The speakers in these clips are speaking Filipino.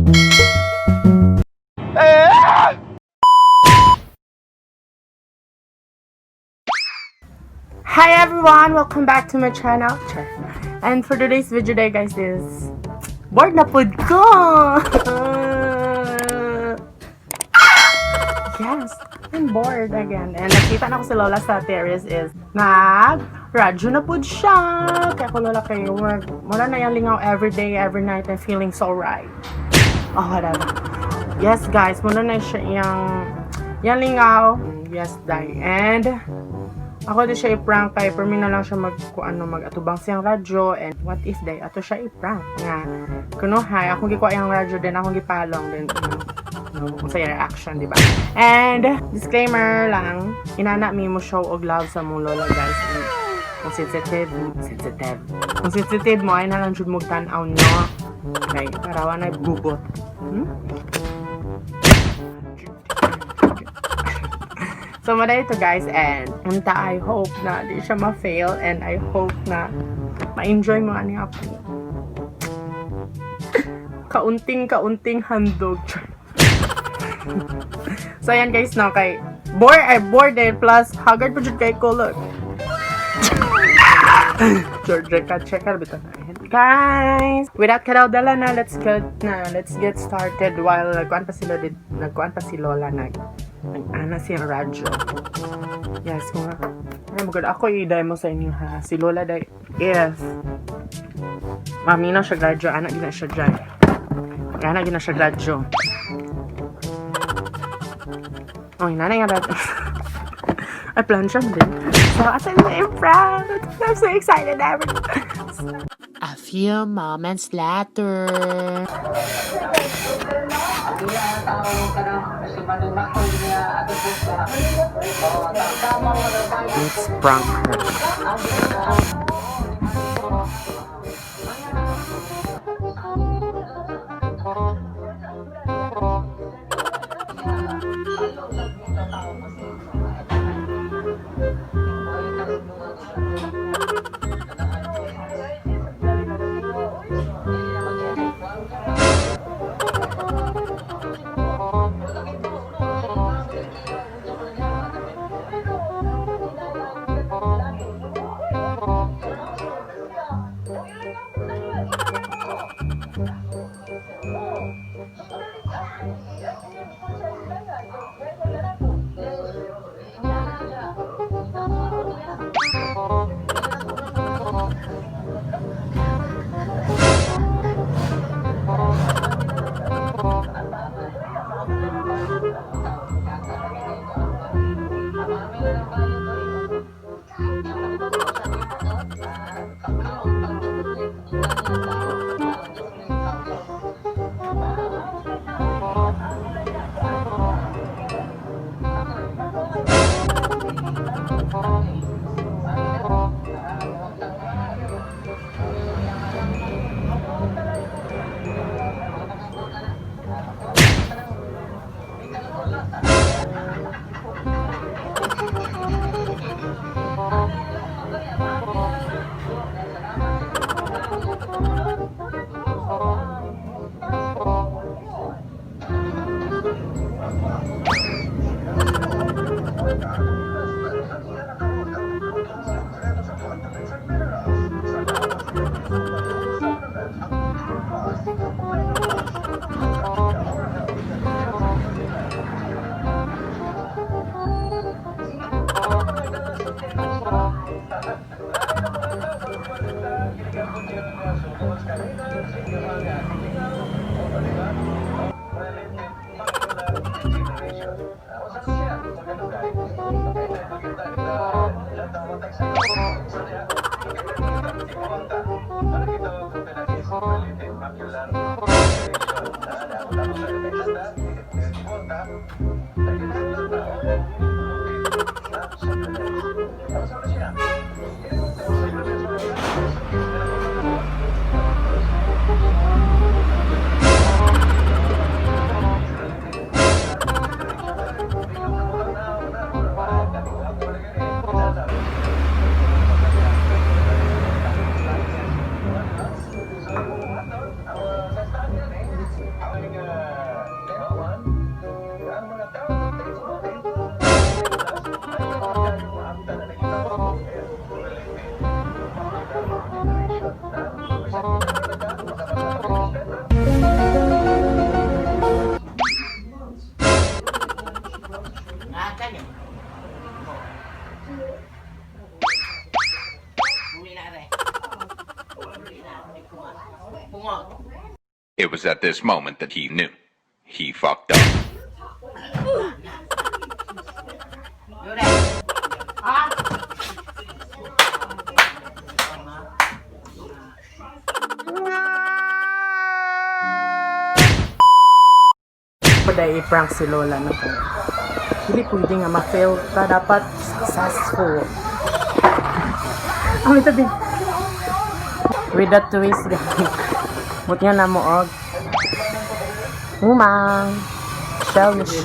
Hi everyone! Welcome back to my channel. And for today's video day guys is bored na pod ko! Yes, I'm bored again. And nakita na ko si Lola sa terrace is radyo na pod siya. Kaya ko Lola kayo, wala na yung lingaw every day, every night and feeling so right. Oh, whatever. Yes guys, muna na siya yung lingaw. Yes, die. And ako di siya i-prank kay per na lang siya mag-atubang siyang radyo and what if day ato siya i-prank nga kuno hay akong gikuha yung radyo din akong gipalong din kung sa reaction di ba. And disclaimer lang, inana mi mo show og love sa mong lola guys. And kung sensitive mo ay na lang jud mo tan-aw no okay para wala bubot. So, mada ito guys, and I hope na di siya ma-fail and I hope na ma-enjoy mo ani ako. Kaunting handog. So, ayan guys, no, kay bored plus haggard po jud kay ko, look. George ka, checker bitaw na. Guys, without kadawdala na, let's get started while nagkuan pa si Lola nag-ana siyang radyo. Yes, kung magod ako i-demo sa inyo ha. Si Lola day if mamina siya radyo, anak gina siya dyan. Anak gina siya radyo. Oh, nanay nga radyo. I plan siya din. So, as I'm proud. I'm so excited ever. A few moments later. Let's prank her. It was at this moment that he knew. He fucked up. Pada i-prank si Lola na to. Hindi pwede nga ma-fail ka. Dapat successful. Ang ito din. With that twist, guys. But nga na mo, og. Umang. Shell na siya.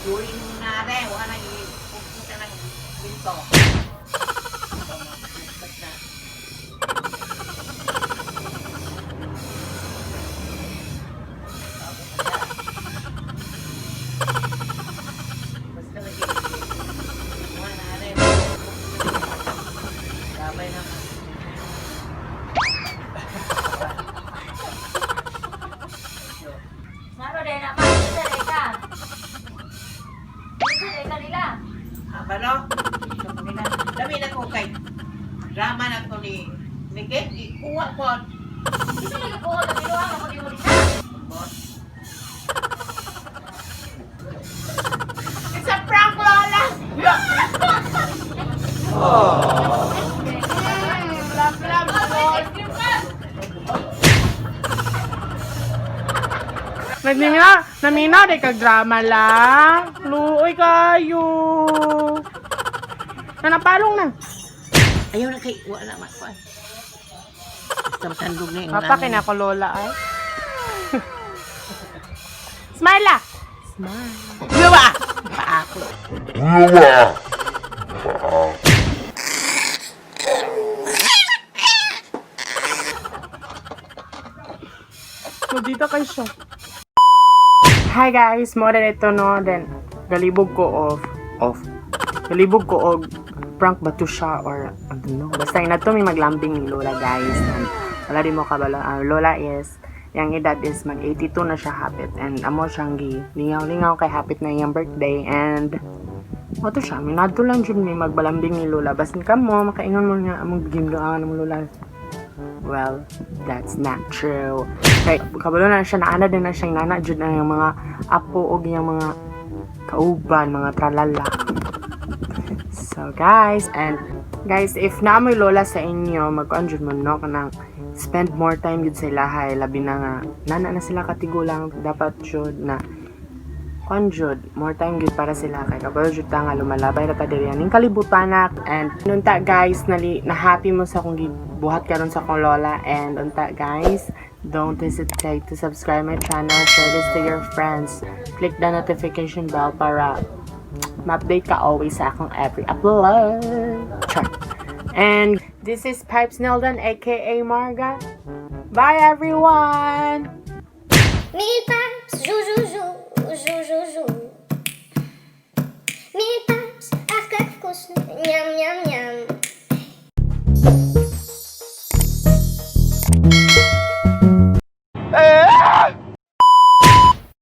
During na rin, wala nang pupunta ng pinto. Basta lagi. Wala na rin. Sabay naman. Naro din na pa, ka. Nila. Ano? Dami na ko kay drama na ko ni Nikit. Ikuha ko. Kasi nagkakuha na binuang ako di mo rin It's a prank, Lola! Namina, de kag drama lang. Luoy kayo. Nanapalong na. Ayaw na kay, wala makwan. Basta matandog na yung Papa, kinako Lola ay. Smile la. Smile. Diba? Paako. So, dito kayo siya. Hi guys, mo din ito no, then galibog ko galibog ko og prank ba to siya or I don't know. Basta ina to may maglambing ni Lola guys. And wala din mo kabalo. Lola is, yung edad is mag 82 na siya hapit and amo siyang lingaw-lingaw kay hapit na iyang birthday and to siya, minadto lang dyan may magbalambing ni Lola. Basta ka mo, makaingon mo nga among bigim doon ng Lola. Well, that's not true. Kay kabalo na siya, naana din na siyang nana jud na yung mga apo o yung mga kauban, mga tralala. So guys, if na may Lola sa inyo, mag-anjud mo no kanang spend more time yun sa ilahay, labi na nga nana na sila katigulang, dapat jud na conjud more time good para sila kay kabalo jud ta nga lumalabay ra ta diri aning kalibutan nak. And unta guys, na happy mo sa akong buhat karon sa akong Lola. And unta guys, don't hesitate to subscribe my channel, share this to your friends, click the notification bell para ma-update ka always sa akong every upload. Char. And this is Pipes Neldan aka Marga. Bye everyone. Mille pipes, jou jou jou, jou jou jou. Mille pipes, ach kak вкусно, ням ням ням.